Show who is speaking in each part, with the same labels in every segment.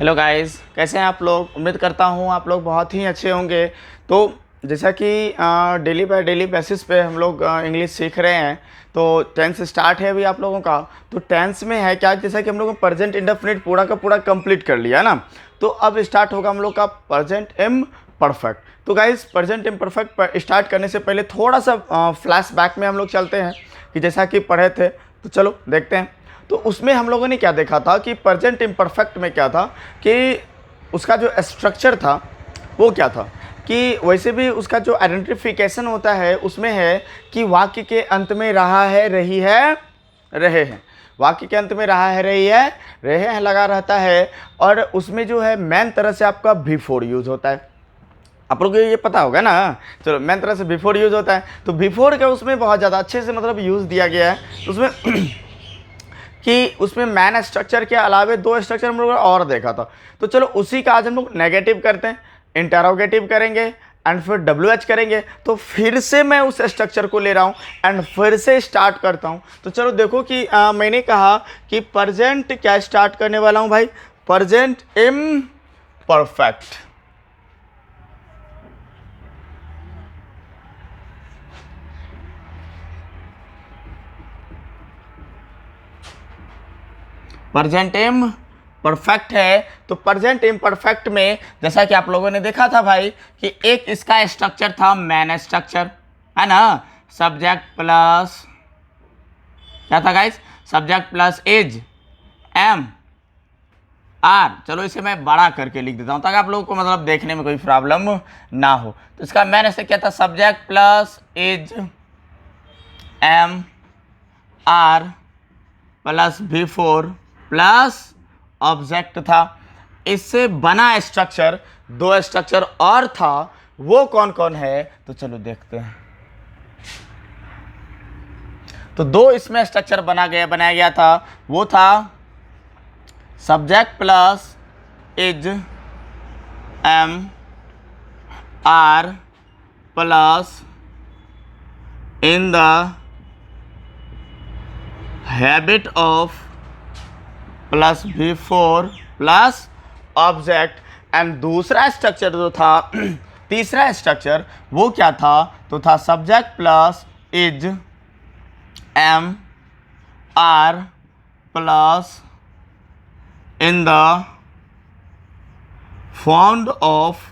Speaker 1: Hello guys, कैसे हैं आप लोग। उम्मीद करता हूँ आप लोग बहुत ही अच्छे होंगे। तो जैसा कि डेली बाय डेली बेसिस पे हम लोग इंग्लिश सीख रहे हैं। तो टेंस स्टार्ट है अभी आप लोगों का। तो टेंस में है क्या, जैसा कि हम लोगों प्रेजेंट इंडेफिनिट पूरा का पूरा कंप्लीट कर लिया है ना। तो अब स्टार्ट होगा हम लोग का प्रेजेंट इम परफेक्ट। तो गाइस, प्रेजेंट इम परफेक्ट स्टार्ट करने से पहले थोड़ा सा फ्लैश बैक में हम लोग चलते हैं कि जैसा कि पढ़े थे। तो चलो देखते हैं। तो उसमें हम लोगों ने क्या देखा था कि प्रेजेंट इम्परफेक्ट में क्या था कि उसका जो स्ट्रक्चर था वो क्या था कि वैसे भी उसका जो आइडेंटिफिकेशन होता है उसमें है कि वाक्य के अंत में रहा है, रही है, रहे हैं। वाक्य के अंत में रहा है, रही है, रहे हैं लगा रहता है। और उसमें जो है मेन तरह से आपका बिफोर यूज होता है। आप लोग को ये पता होगा ना। चलो, मेन तरह से बिफोर यूज होता है। तो बिफोर का उसमें बहुत ज़्यादा अच्छे से मतलब यूज़ दिया गया है। तो उसमें कि उसमें मैन स्ट्रक्चर के अलावे दो स्ट्रक्चर हम लोगों ने और देखा था। तो चलो उसी का आज हम लोग नेगेटिव करते हैं, इंटरोगेटिव करेंगे एंड फिर WH करेंगे। तो फिर से मैं उस स्ट्रक्चर को ले रहा हूँ एंड फिर से स्टार्ट करता हूँ। तो चलो देखो कि मैंने कहा कि प्रेजेंट क्या स्टार्ट करने वाला हूँ भाई, प्रेजेंट इम परफेक्ट। प्रेजेंट इम परफेक्ट है। तो प्रेजेंट इम परफेक्ट में जैसा कि आप लोगों ने देखा था भाई कि एक इसका स्ट्रक्चर था मैन स्ट्रक्चर, है ना। सब्जेक्ट प्लस क्या था guys, subject plus is am are. चलो इसे मैं बड़ा करके लिख देता हूं ताकि आप लोगों को मतलब देखने में कोई प्रॉब्लम ना हो। तो इसका मैन से क्या था, subject plus is am are plus before plus object था। इससे बना स्ट्रक्चर दो स्ट्रक्चर और था, वो कौन कौन है तो चलो देखते हैं। तो दो इसमें स्ट्रक्चर बनाया गया था, वो था subject plus is am are plus in the habit of plus before plus object. And दूसरा स्ट्रक्चर जो था तीसरा स्ट्रक्चर वो क्या था, तो था subject plus is am are plus in the found of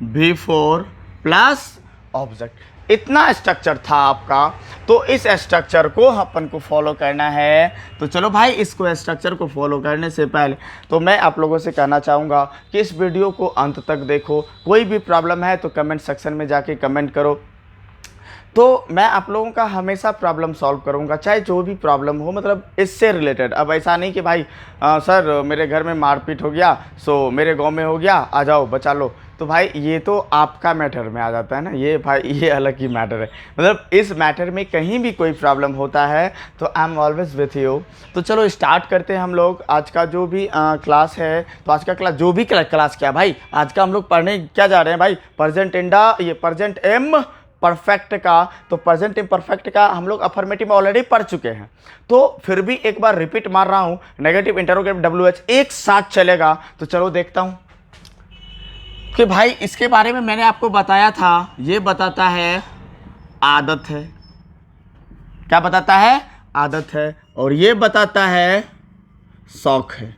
Speaker 1: before plus object. इतना स्ट्रक्चर था आपका। तो इस स्ट्रक्चर को अपन को फॉलो करना है। तो चलो भाई, इसको स्ट्रक्चर को फॉलो करने से पहले तो मैं आप लोगों से कहना चाहूँगा कि इस वीडियो को अंत तक देखो। कोई भी प्रॉब्लम है तो कमेंट सेक्शन में जाके कमेंट करो। तो मैं आप लोगों का हमेशा प्रॉब्लम सॉल्व करूंगा, चाहे जो भी प्रॉब्लम हो, मतलब इससे रिलेटेड। अब ऐसा नहीं कि भाई सर मेरे घर में मारपीट हो गया, सो मेरे गांव में हो गया, आ जाओ बचा लो। तो भाई ये तो आपका मैटर में आ जाता है ना, ये भाई ये अलग ही मैटर है। मतलब इस मैटर में कहीं भी कोई प्रॉब्लम होता है तो I am always with you. तो चलो स्टार्ट करते हैं हम लोग आज का जो भी क्लास है। तो आज का क्लास जो भी क्लास क्या भाई, आज का हम लोग पढ़ने क्या जा रहे हैं भाई, प्रेजेंट एम परफेक्ट का। तो प्रेजेंट इम्परफेक्ट का हम लोग अफर्मेटिव में ऑलरेडी पढ़ चुके हैं। तो फिर भी एक बार रिपीट मार रहा हूं, नेगेटिव इंटरोगेटिव WH एक साथ चलेगा। तो चलो देखता हूं कि भाई इसके बारे में मैंने आपको बताया था। ये बताता है आदत है, क्या बताता है, आदत है। और ये बताता है शौक है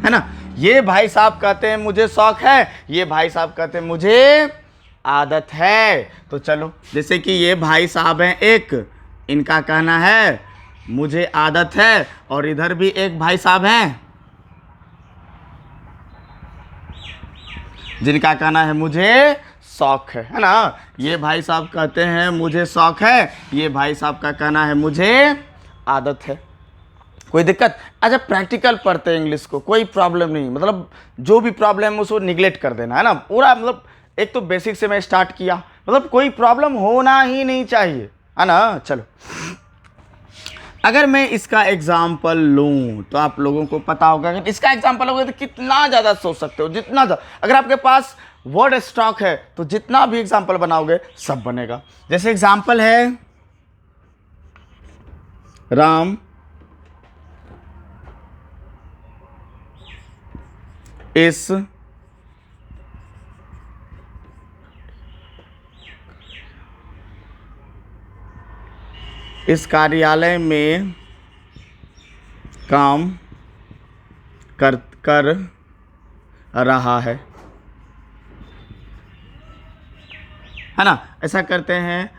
Speaker 1: ना। ये भाई साहब कहते हैं मुझे शौक है, ये भाई साहब कहते हैं मुझे आदत है। तो चलो जैसे कि ये भाई साहब हैं एक, इनका कहना है मुझे आदत है, और इधर भी एक भाई साहब हैं जिनका कहना है मुझे शौक है ना। ये भाई साहब कहते हैं मुझे शौक है, ये भाई साहब का कहना है मुझे आदत है। कोई दिक्कत? अच्छा, प्रैक्टिकल पढ़ते हैं इंग्लिश को, कोई प्रॉब्लम नहीं। मतलब जो भी प्रॉब्लम है उसको निगलेक्ट कर देना है ना पूरा। मतलब एक तो बेसिक से मैं स्टार्ट किया, मतलब कोई प्रॉब्लम होना ही नहीं चाहिए, है ना। चलो अगर मैं इसका एग्जाम्पल लूँ तो आप लोगों को पता होगा, अगर इसका एग्जाम्पल होगा तो कितना ज़्यादा सोच सकते हो, जितना ज़्यादा। अगर आपके पास वर्ड स्टॉक है तो जितना भी एग्जाम्पल बनाओगे सब बनेगा। जैसे एग्जाम्पल है राम इस कार्यालय में काम कर रहा है ना। ऐसा करते हैं,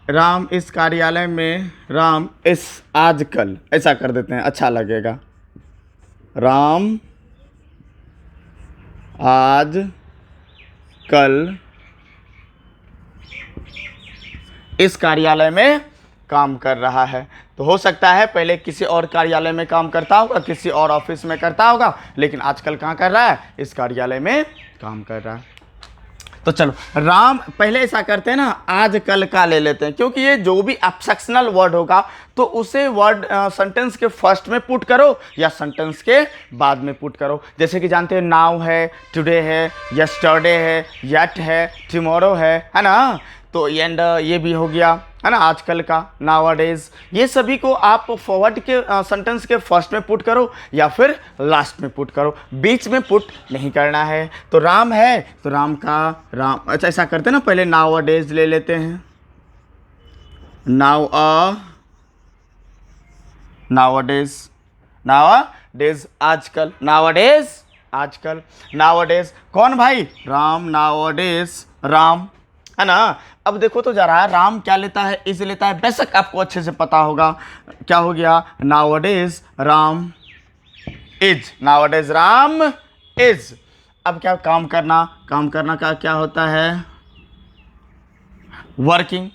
Speaker 1: राम इस कार्यालय में, राम इस आजकल, ऐसा कर देते हैं, अच्छा लगेगा। राम आज कल इस कार्यालय में काम कर रहा है। तो हो सकता है पहले किसी और कार्यालय में काम करता होगा, किसी और ऑफिस में करता होगा, लेकिन आजकल कहाँ कर रहा है, इस कार्यालय में काम कर रहा है। तो चलो, राम पहले ऐसा करते हैं ना, आज कल का ले लेते हैं, क्योंकि ये जो भी एब्स्ट्रैक्शनल वर्ड होगा तो उसे वर्ड सेंटेंस के फर्स्ट में पुट करो या सेंटेंस के बाद में पुट करो। जैसे कि जानते हैं, नाउ है, टुडे है, यस्टरडे है, येट है, टुमारो है ना। तो एंड ये भी हो गया है ना, आजकल का, नाउअडेज। ये सभी को आप फॉरवर्ड के सेंटेंस के फर्स्ट में पुट करो या फिर लास्ट में पुट करो, बीच में पुट नहीं करना है। तो राम है तो राम का राम, अच्छा ऐसा करते हैं ना, पहले नाउअडेज ले लेते हैं। नाउअडेज आजकल, नाउअडेज आजकल, नाउअडेज कौन भाई, राम, नाउअडेज राम, है ना। अब देखो तो जरा, राम क्या लेता है, इज लेता है, बेशक आपको अच्छे से पता होगा। क्या हो गया, nowadays Ram is, nowadays Ram is. अब क्या काम करना का क्या होता है, वर्किंग।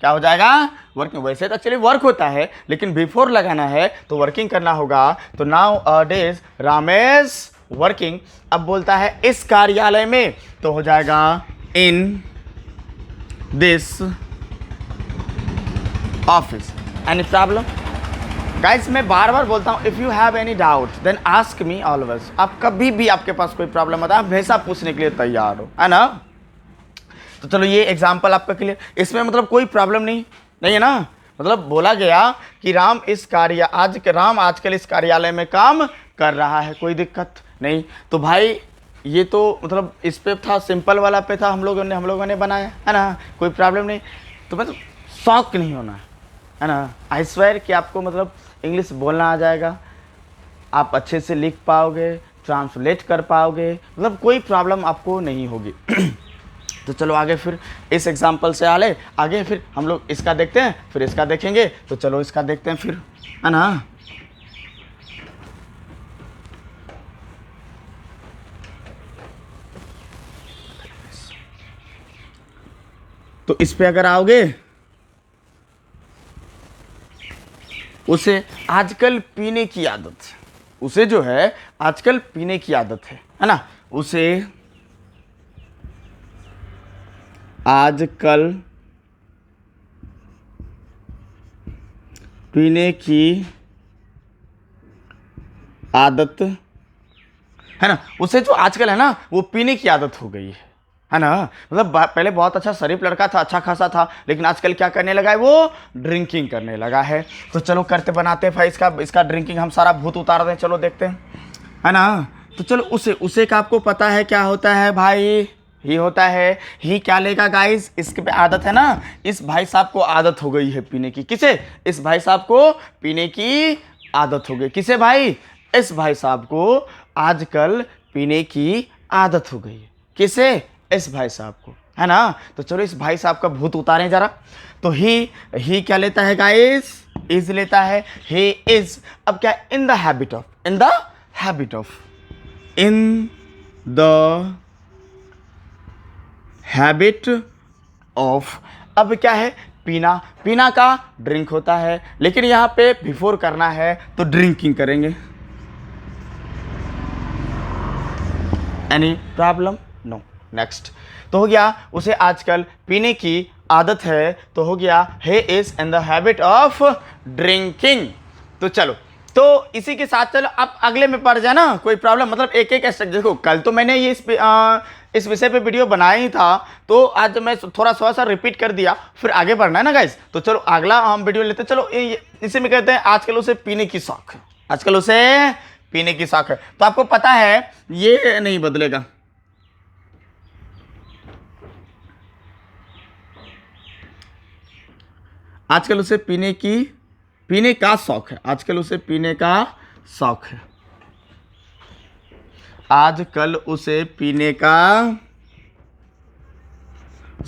Speaker 1: क्या हो जाएगा, वर्किंग। वैसे तो एक्चुअली वर्क होता है, लेकिन बिफोर लगाना है तो वर्किंग करना होगा। तो नाउअडेज राम इज वर्किंग। अब बोलता है इस कार्यालय में, तो हो जाएगा इन this office. Any problem? Guys, मैं बार बार बोलता हूँ, if you have any doubt then ask me always. आप कभी भी आपके पास कोई प्रॉब्लम आता है, आप हमेशा पूछने के लिए तैयार हो, है ना। तो चलो, ये एग्जाम्पल आपका क्लियर, इसमें मतलब कोई प्रॉब्लम नहीं है ना। मतलब बोला गया कि राम आजकल इस कार्यालय में काम कर रहा है, कोई दिक्कत नहीं। तो भाई ये तो मतलब इस पे था, सिंपल वाला पे था, हम लोगों ने बनाया है ना, कोई प्रॉब्लम नहीं। तो मतलब शौक नहीं होना है ना। आई स्वेयर कि आपको मतलब इंग्लिश बोलना आ जाएगा, आप अच्छे से लिख पाओगे, ट्रांसलेट कर पाओगे, मतलब कोई प्रॉब्लम आपको नहीं होगी। तो चलो आगे फिर इस एग्जाम्पल से आगे फिर हम लोग इसका देखते हैं, फिर इसका देखेंगे। तो चलो इसका देखते हैं फिर, है ना। तो इस पे अगर आओगे, उसे आजकल पीने की आदत है, उसे जो है आजकल पीने की आदत है ना। उसे आजकल पीने की आदत है ना। उसे जो आजकल है ना, वो पीने की आदत हो गई है ना। मतलब पहले बहुत अच्छा शरीफ लड़का था, अच्छा खासा था, लेकिन आजकल क्या करने लगा है, वो ड्रिंकिंग करने लगा है। तो चलो करते हैं भाई, इसका ड्रिंकिंग हम सारा भूत उतार दें, चलो देखते हैं, है ना। तो चलो उसे का आपको पता है क्या होता है भाई, ही होता है। ही क्या लेगा गाइस, इसके पे आदत है ना, इस भाई साहब को आदत हो गई है पीने की। किसे, इस भाई साहब को पीने की आदत हो गई। किसे भाई, इस भाई साहब को आजकल पीने की आदत हो गई है। किसे, इस भाई साहब को, है ना। तो चलो इस भाई साहब का भूत उतारें जरा। तो ही क्या लेता है गाइस, इज लेता है, ही इज। अब क्या, in the habit of, in the habit of. अब क्या है, पीना का ड्रिंक होता है, लेकिन यहाँ पे बिफोर करना है तो ड्रिंकिंग करेंगे। Any problem, no. नेक्स्ट, तो हो गया उसे आजकल पीने की आदत है, तो हो गया he is in the habit of drinking। तो चलो, तो इसी के साथ चलो अब अगले में पढ़ जाना, कोई प्रॉब्लम, मतलब एक देखो, कल तो मैंने ये इस विषय पे वीडियो बनाया ही था, तो आज मैं थोड़ा सा रिपीट कर दिया, फिर आगे बढ़ना है ना गाइस। तो चलो अगला हम वीडियो लेते हैं। चलो इसी में कहते हैं आजकल उसे पीने की शौक है, आजकल उसे पीने की शौक है। तो आपको पता है ये नहीं बदलेगा, आजकल उसे पीने का शौक है, आजकल उसे पीने का शौक है, आजकल उसे पीने का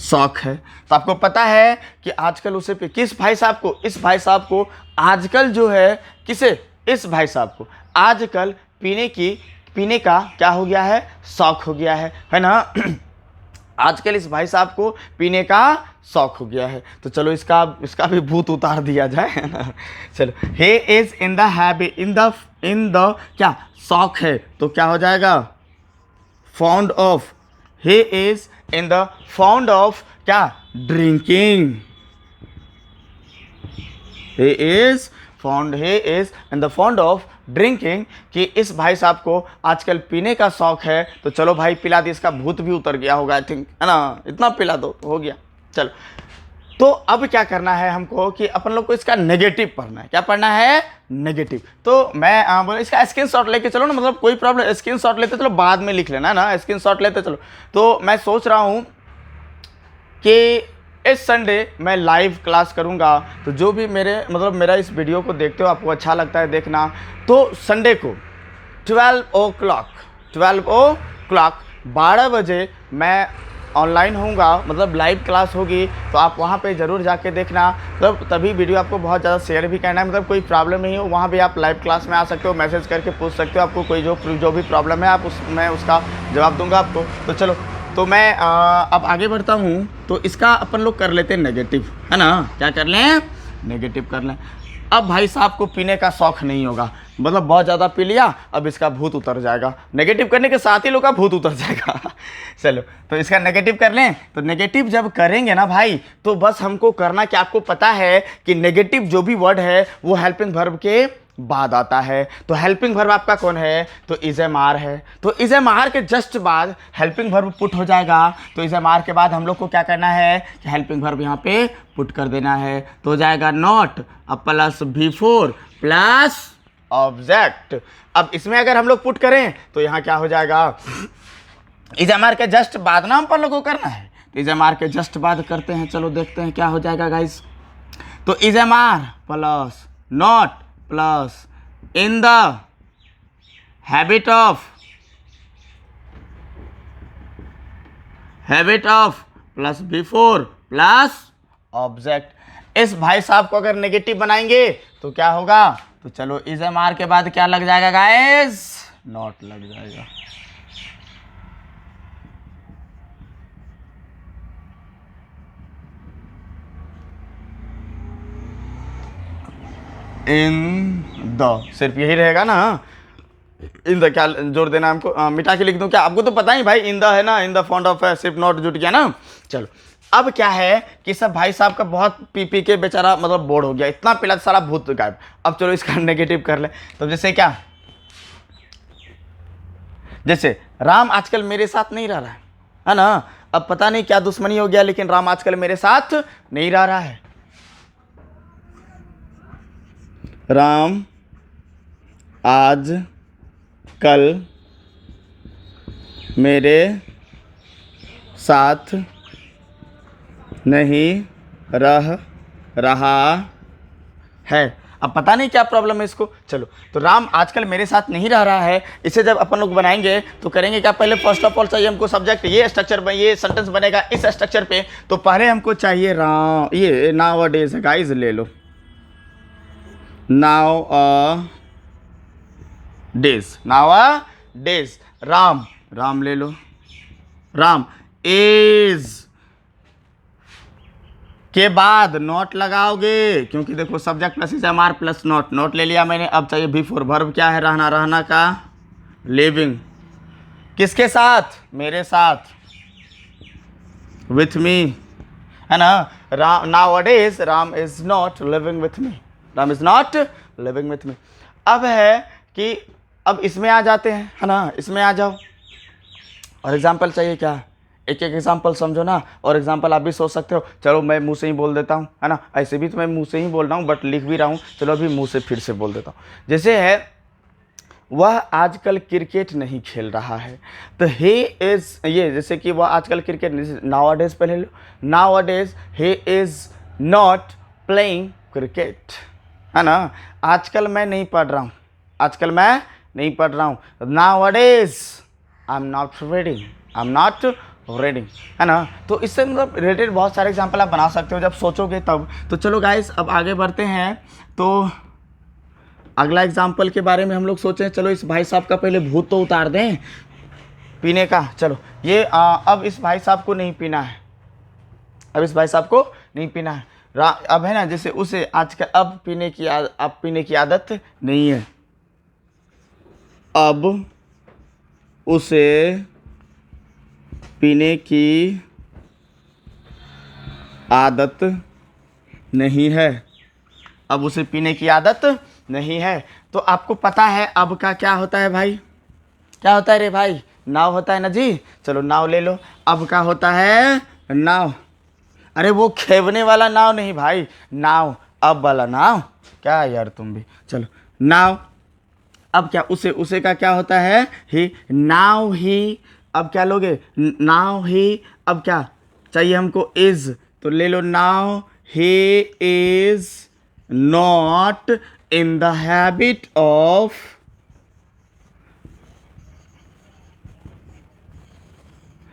Speaker 1: शौक है। तो आपको पता है कि आजकल उसे किस भाई साहब को, इस भाई साहब को आजकल जो है, किसे, इस भाई साहब को आजकल पीने का क्या हो गया है, शौक हो गया है ना। आजकल इस भाई साहब को पीने का शौक हो गया है। तो चलो इसका भी भूत उतार दिया जाए, है ना। चलो, he is in the habit, in the क्या शौक है, तो क्या हो जाएगा, fond of, he is in the fond of क्या, drinking, he is in the fond of drinking, कि इस भाई साहब को आजकल पीने का शौक है। तो चलो भाई पिला दी, इसका भूत भी उतर गया होगा आई थिंक, है ना, इतना पिला दो हो गया। चलो, तो अब क्या करना है हमको कि अपन लोग को इसका नेगेटिव पढ़ना है। क्या पढ़ना है, नेगेटिव। तो मैं बोले इसका स्क्रीनशॉट लेके चलो ना, मतलब कोई प्रॉब्लम, स्क्रीनशॉट लेते चलो, बाद में लिख लेना ना, स्क्रीनशॉट लेते चलो। तो मैं सोच रहा हूँ कि इस संडे मैं लाइव क्लास करूंगा। तो जो भी मेरा इस वीडियो को देखते हो, आपको अच्छा लगता है देखना, तो संडे को 12 o'clock 12 बजे मैं ऑनलाइन होऊंगा, मतलब लाइव क्लास होगी। तो आप वहाँ पे ज़रूर जाके देखना, मतलब तभी वीडियो आपको बहुत ज़्यादा शेयर भी करना है, मतलब कोई प्रॉब्लम नहीं हो, वहाँ भी आप लाइव क्लास में आ सकते हो, मैसेज करके पूछ सकते हो, आपको कोई जो भी प्रॉब्लम है मैं उसका जवाब दूंगा आपको। तो चलो, तो मैं अब आगे बढ़ता हूँ। तो इसका अपन लोग कर लेते हैं नेगेटिव, है ना, क्या कर लें, नेगेटिव कर लें। अब भाई साहब को पीने का शौक नहीं होगा, मतलब बहुत ज़्यादा पी लिया, अब इसका भूत उतर जाएगा, नेगेटिव करने के साथ ही लोग का भूत उतर जाएगा। चलो, तो इसका नेगेटिव कर लें। तो नेगेटिव जब करेंगे ना भाई, तो बस हमको करना कि आपको पता है कि नेगेटिव जो भी वर्ड है वो हेल्पिंग वर्ब के बाद आता है। तो हेल्पिंग वर्ब आपका कौन है, तो इज एम आर है। तो इज एम आर के जस्ट बाद हेल्पिंग वर्ब पुट हो जाएगा। तो इज एम आर के बाद हम लोग को क्या करना है कि हेल्पिंग वर्ब यहाँ पे पुट कर देना है। तो हो जाएगा नॉट अब प्लस बिफोर प्लस ऑब्जेक्ट। अब इसमें अगर हम लोग पुट करें तो यहाँ क्या हो जाएगा, इज एम आर के जस्ट बाद ना हम पर लोग को करना है। तो इज एम आर के जस्ट बाद करते हैं, चलो देखते हैं क्या हो जाएगा गाइस। तो is am are plus not plus in the habit of plus before plus object. इस भाई साहब को अगर नेगेटिव बनाएंगे तो क्या होगा, तो चलो इज एम आर के बाद क्या लग जाएगा गाइस, नॉट लग जाएगा। इन द सिर्फ यही रहेगा ना, इन द क्या जोड़ देना हमको, मिटा के लिख दूं क्या, आपको तो पता ही भाई इन द है ना, इन द फॉन्ट ऑफ है, सिर्फ नॉट जुट गया ना। चलो, अब क्या है कि सब भाई साहब का बहुत पी के बेचारा मतलब बोर्ड हो गया, इतना पिला सारा भूत गायब। अब चलो इसका नेगेटिव कर ले। तो जैसे क्या, जैसे राम आजकल मेरे साथ नहीं रह रहा है ना, अब पता नहीं क्या दुश्मनी हो गया, लेकिन राम आजकल मेरे साथ नहीं रह रहा है। राम आज कल मेरे साथ नहीं रह रहा है। अब पता नहीं क्या प्रॉब्लम है इसको। चलो, तो राम आजकल मेरे साथ नहीं रह रहा है, इसे जब अपन लोग बनाएंगे तो करेंगे क्या, पहले फर्स्ट ऑफ ऑल चाहिए हमको सब्जेक्ट, ये स्ट्रक्चर में ये सेंटेंस बनेगा इस स्ट्रक्चर पे। तो पहले हमको चाहिए राम, ये नाउ अ डेज है गाइस, ले लो नाउ अ डेज, राम ले लो, राम इज के बाद नॉट लगाओगे, क्योंकि देखो subject plus is am are plus not ले लिया मैंने। अब चाहिए बिफोर, वर्ब क्या है, रहना का, लिविंग किसके साथ, मेरे साथ, विथ मी, है ना। Nowadays Ram is not living with me, Ram is not living with me. अब है कि अब इसमें आ जाते हैं, है ना, इसमें आ जाओ। और एग्जाम्पल चाहिए क्या, एक एग्जाम्पल समझो ना, और एग्जाम्पल आप भी सोच सकते हो। चलो मैं मुंह से ही बोल देता हूँ, है ना, ऐसे भी तो मैं मुंह से ही बोल रहा हूँ, बट लिख भी रहा हूँ, चलो अभी मुंह से फिर से बोल देता हूँ। जैसे है वह आजकल क्रिकेट नहीं खेल रहा है। तो ही इज़, ये जैसे कि वह आजकल क्रिकेट, नाउ डेज पहले लो, nowadays he is not playing cricket, है ना। आजकल मैं नहीं पढ़ रहा हूँ, आजकल मैं नहीं पढ़ रहा हूँ। Now days I am not reading, I am not reading, है ना। तो इससे मतलब रिलेटेड बहुत सारे एग्जाम्पल आप बना सकते हो जब सोचोगे तब। तो चलो गाइस अब आगे बढ़ते हैं। तो अगला एग्जाम्पल के बारे में हम लोग सोचें। चलो इस भाई साहब का पहले भूत तो उतार दें पीने का। चलो ये अब इस भाई साहब को नहीं पीना है, अब इस भाई साहब को नहीं पीना है। अब है ना, जैसे उसे आज का अब पीने की आदत नहीं है, अब उसे पीने की आदत नहीं है, अब उसे पीने की आदत नहीं है। तो आपको पता है अब का क्या होता है भाई, क्या होता है रे भाई, नाव होता है ना जी। चलो नाव ले लो। अब का होता है नाव, अरे वो खेवने वाला नाव नहीं भाई, नाव अब वाला नाव, क्या यार तुम भी। चलो नाव, अब क्या उसे का क्या होता है ही, नाव ही। अब क्या लोगे, नाव ही। अब क्या चाहिए हमको, इज, तो ले लो now he is not in the habit of,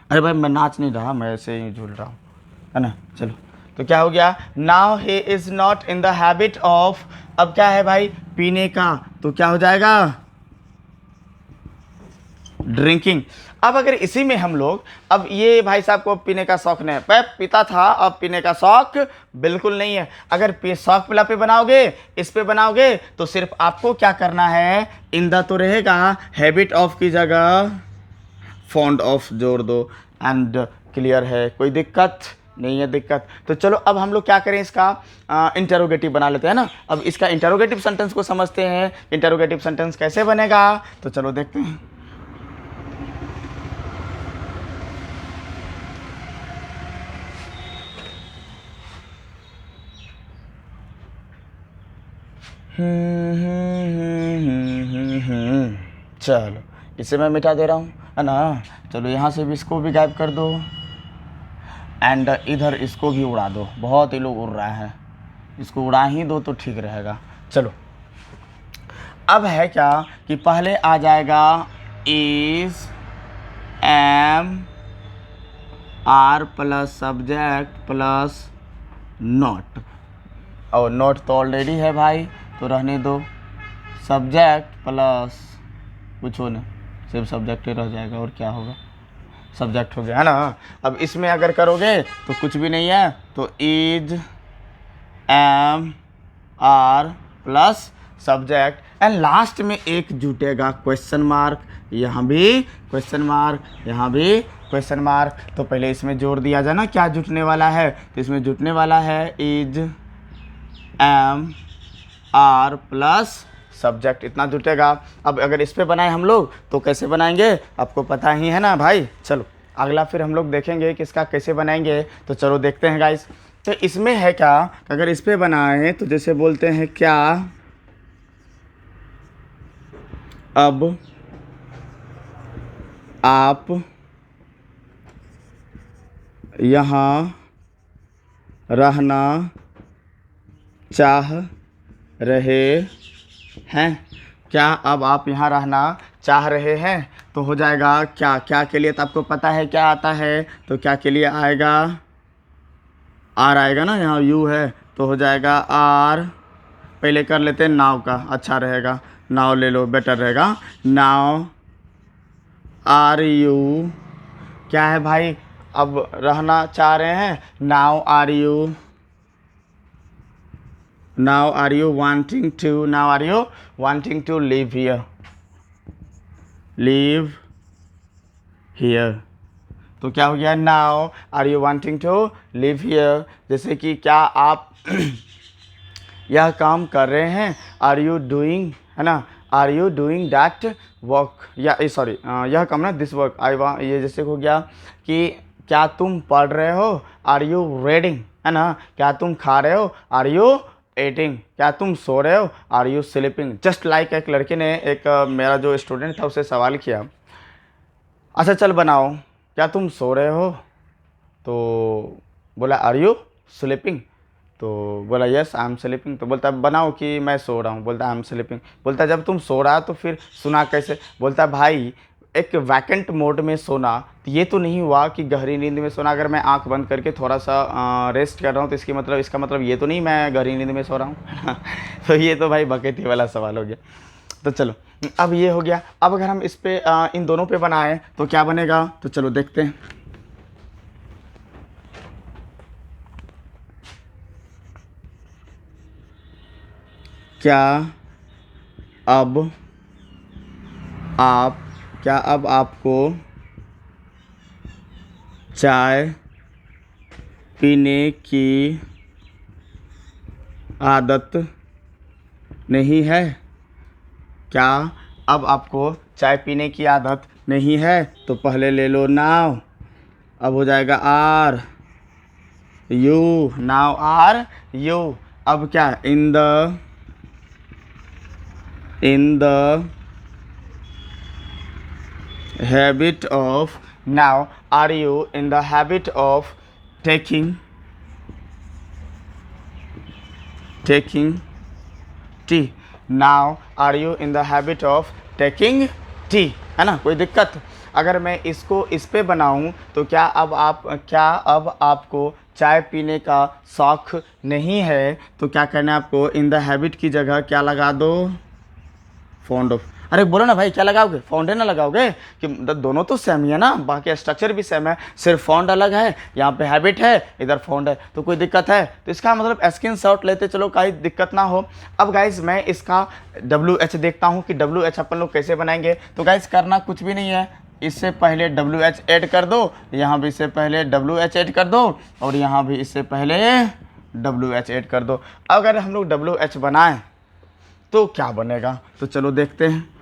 Speaker 1: अरे भाई मैं नाच नहीं रहा, मैं ऐसे ही झूल रहा हूँ, है ना। चलो तो क्या हो गया, now he is not in the habit of, अब क्या है भाई पीने का, तो क्या हो जाएगा ड्रिंकिंग। अब अगर इसी में हम लोग, अब ये भाई साहब को पीने का शौक नहीं है, पहले पीता था अब पीने का शौक बिल्कुल नहीं है। अगर शौक पिला पे बनाओगे, इस पे बनाओगे, तो सिर्फ आपको क्या करना है, इन द तो रहेगा, हैबिट ऑफ की जगह फॉन्ड ऑफ जोड़ दो एंड क्लियर है, कोई दिक्कत नहीं है दिक्कत। तो चलो अब हम लोग क्या करें, इसका इंटरोगेटिव बना लेते हैं ना। अब इसका इंटरोगेटिव सेंटेंस को समझते हैं, इंटरोगेटिव सेंटेंस कैसे बनेगा, तो चलो देखते हैं। चलो इसे मैं मिटा दे रहा हूँ, है ना। चलो यहाँ से भी इसको भी गायब कर दो एंड इधर इसको भी उड़ा दो, बहुत ही लोग उड़ रहा है, इसको उड़ा ही दो तो ठीक रहेगा। चलो अब है क्या कि पहले आ जाएगा is, am, are plus subject plus not, और नॉट तो ऑलरेडी है भाई तो रहने दो, सब्जेक्ट प्लस कुछ हो नहीं, सिर्फ सब्जेक्ट ही रह जाएगा और क्या होगा, सब्जेक्ट हो गया, है ना। अब इसमें अगर करोगे तो कुछ भी नहीं है, तो is, am, are plus subject and last में एक जुटेगा क्वेश्चन मार्क, यहाँ भी क्वेश्चन मार्क, यहाँ भी क्वेश्चन मार्क। तो पहले इसमें जोड़ दिया जाए ना क्या जुटने वाला है, तो इसमें जुटने वाला है is, am, are plus subject, इतना जुटेगा। अब अगर इस पे बनाए हम लोग तो कैसे बनाएंगे आपको पता ही है ना भाई। चलो अगला फिर हम लोग देखेंगे कि इसका कैसे बनाएंगे, तो चलो देखते हैं गाइस। तो इसमें है क्या, अगर इस पे बनाएं तो जैसे बोलते हैं क्या, अब आप यहाँ रहना चाह रहे हैं, क्या अब आप यहाँ रहना चाह रहे हैं, तो हो जाएगा क्या, क्या के लिए तो आपको पता है क्या आता है, तो क्या के लिए आएगा, आर आएगा ना, यहाँ यू है तो हो जाएगा आर। पहले कर लेते हैं नाव का, अच्छा रहेगा, नाव ले लो बेटर रहेगा, नाव आर यू, क्या है भाई अब रहना चाह रहे हैं, now are you, now are you wanting to, now are you wanting to live here, live here, तो क्या हो गया, now are you wanting to live here, जैसे कि क्या आप यह काम कर रहे हैं, are you doing, है ना, are you doing that work, या सॉरी यह काम ना this work I want, ये जैसे हो गया कि क्या तुम पढ़ रहे हो, are you reading, है ना, क्या तुम खा रहे हो, are you एटिंग, क्या तुम सो रहे हो? Are you sleeping? Just like एक लड़के ने एक मेरा जो स्टूडेंट था उसे सवाल किया, अच्छा चल बनाओ, क्या तुम सो रहे हो? तो बोला आर यू स्लीपिंग? तो बोला यस आई एम स्लीपिंग। तो बोलता बनाओ कि मैं सो रहा हूँ। बोलता आई एम स्लीपिंग। बोलता जब तुम सो रहा तो फिर सुना कैसे? बोलता भाई एक वैकेंट मोड में सोना, तो ये तो नहीं हुआ कि गहरी नींद में सोना। अगर मैं आंख बंद करके थोड़ा सा रेस्ट कर रहा हूँ तो इसका मतलब ये तो नहीं मैं गहरी नींद में सो रहा हूँ। तो ये तो भाई बकेती वाला सवाल हो गया। तो चलो अब ये हो गया। अब अगर हम इस पे इन दोनों पे बनाएं तो क्या बनेगा, तो चलो देखते हैं। क्या अब आपको चाय पीने की आदत नहीं है? क्या अब आपको चाय पीने की आदत नहीं है? तो पहले ले लो नाव, अब हो जाएगा are you, now are you. अब क्या in the habit of, now are you in the habit of taking tea? Now are you in the habit of taking tea, है ना? कोई दिक्कत? अगर मैं इसको इस पे बनाऊं तो क्या अब आपको चाय पीने का शौक नहीं है? तो क्या करना है आपको, इन द हैबिट की जगह क्या लगा दो, फॉन्ड ऑफ। अरे बोलो ना भाई क्या लगाओगे? फॉन्ड है ना लगाओगे, कि दोनों तो सेम ही है ना, बाकी स्ट्रक्चर भी सेम है, सिर्फ फॉन्ड अलग है, यहाँ पे हैबिट है, इधर फॉन्ड है, तो कोई दिक्कत है? तो इसका मतलब स्क्रीन शॉट लेते चलो, कोई दिक्कत ना हो। अब गाइज मैं इसका WH देखता हूँ कि WH अपन लोग कैसे बनाएंगे। तो गाइज करना कुछ भी नहीं है, इससे पहले WH ऐड कर दो, यहाँ भी इससे पहले WH ऐड कर दो, और यहाँ भी इससे पहले WH ऐड कर दो। अगर हम लोग WH बनाएं तो क्या बनेगा, तो चलो देखते हैं।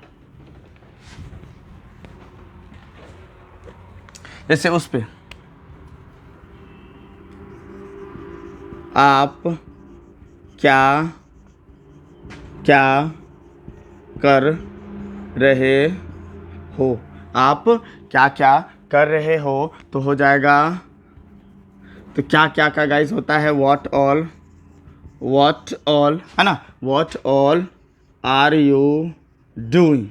Speaker 1: जैसे उस पे आप क्या कर रहे हो, आप क्या कर रहे हो, तो हो जाएगा, तो क्या का गाइस होता है व्हाट ऑल, है ना? What all are you doing,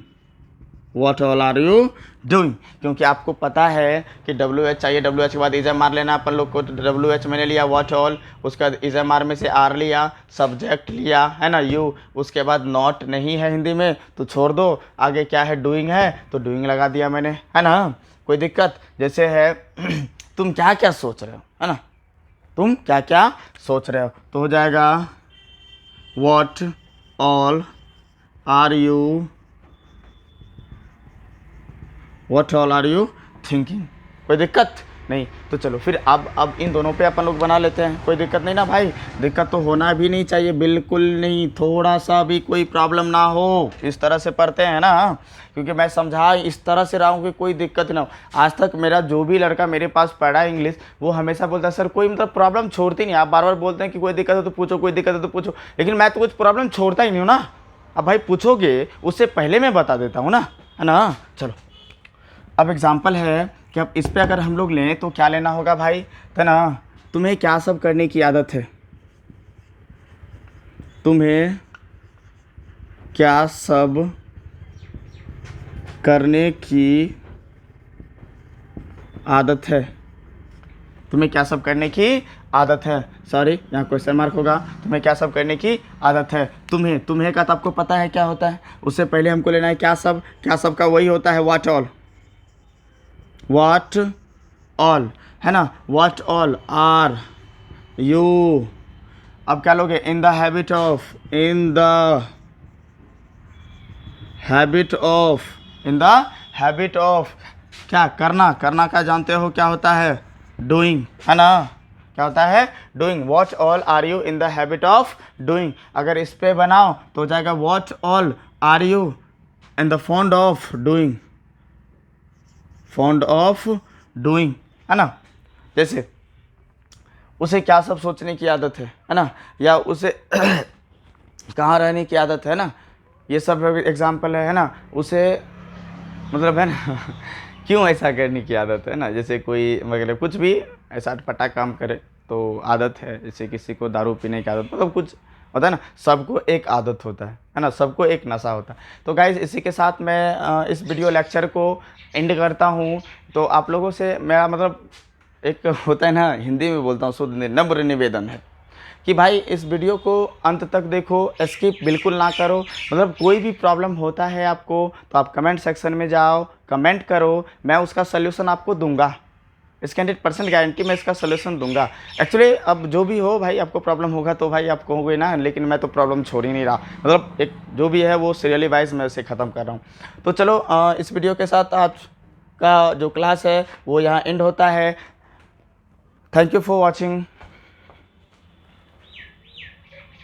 Speaker 1: what all are you doing, क्योंकि आपको पता है कि WH चाहिए, WH के बाद इज़म आर लेना अपन लोग को। तो WH मैंने लिया व्हाट ऑल, उसका इज़म आर में से आर लिया, सब्जेक्ट लिया, है ना, यू, उसके बाद नॉट नहीं है हिंदी में तो छोड़ दो, आगे क्या है डूइंग है तो डूइंग लगा दिया मैंने, है ना? कोई दिक्कत? जैसे है तुम क्या सोच रहे हो, है ना, तुम क्या सोच रहे हो, तो हो जाएगा what all are you thinking. कोई दिक्कत नहीं? तो चलो फिर अब इन दोनों पे अपन लोग बना लेते हैं। कोई दिक्कत नहीं ना भाई? दिक्कत तो होना भी नहीं चाहिए, बिल्कुल नहीं, थोड़ा सा भी कोई प्रॉब्लम ना हो। इस तरह से पढ़ते हैं ना, क्योंकि मैं समझा इस तरह से रहा हूँ कि कोई दिक्कत ना हो। आज तक मेरा जो भी लड़का मेरे पास पढ़ा है इंग्लिश, वो हमेशा बोलता है सर कोई मतलब प्रॉब्लम छोड़ती नहीं। आप बार बार बोलते हैं कि कोई दिक्कत है तो पूछो, कोई दिक्कत है तो पूछो, लेकिन मैं तो कुछ प्रॉब्लम छोड़ता ही नहीं हूँ ना। अब भाई पूछोगे उससे पहले मैं बता देता हूँ ना, है ना? चलो अब एग्जाम्पल है कि अब इस पे अगर हम लोग लें तो क्या लेना होगा भाई, है ना? तुम्हें क्या सब करने की आदत है, तुम्हें क्या सब करने की आदत है, तुम्हें क्या सब करने की आदत है, सॉरी यहाँ क्वेश्चन मार्क होगा, तुम्हें क्या सब करने की आदत है। तुम्हें का तो आपको पता है क्या होता है, उससे पहले हमको लेना है क्या सब का वही होता है व्हाट ऑल, है ना? व्हाट ऑल आर यू, अब क्या लोगे, इन द हैबिट ऑफ, क्या करना का जानते हो क्या होता है, डूइंग, है ना? क्या होता है, doing. What all are you in the habit of doing. अगर इस पे बनाओ तो हो जाएगा what all are you in the fond of doing, है ना? जैसे उसे क्या सब सोचने की आदत है ना, या उसे कहाँ रहने की आदत है ना, ये सब एग्जाम्पल है ना, उसे मतलब है ना क्यों ऐसा करने की आदत है ना, जैसे कोई मतलब कुछ भी ऐसा अटपटा काम करे तो आदत है, जैसे किसी को दारू पीने की आदत, मतलब कुछ होता है ना, सबको एक आदत होता है ना, सबको एक नशा होता है। तो गाइज़ इसी के साथ मैं इस वीडियो लेक्चर को एंड करता हूँ। तो आप लोगों से मेरा मतलब एक होता है ना, हिंदी में बोलता हूँ, शुद्ध नम्र निवेदन है कि भाई इस वीडियो को अंत तक देखो, स्किप बिल्कुल ना करो। मतलब कोई भी प्रॉब्लम होता है आपको तो आप कमेंट सेक्शन में जाओ, कमेंट करो, मैं उसका सल्यूशन आपको दूंगा। इसकी 100% गारंटी मैं इसका सलूशन दूंगा। एक्चुअली अब जो भी हो भाई, आपको प्रॉब्लम होगा तो भाई आप कहोगे ना, लेकिन मैं तो प्रॉब्लम छोड़ ही नहीं रहा, मतलब एक जो भी है वो सीरियली वाइज मैं उसे ख़त्म कर रहा हूँ। तो चलो इस वीडियो के साथ आज का जो क्लास है वो यहाँ एंड होता है। Thank you for watching.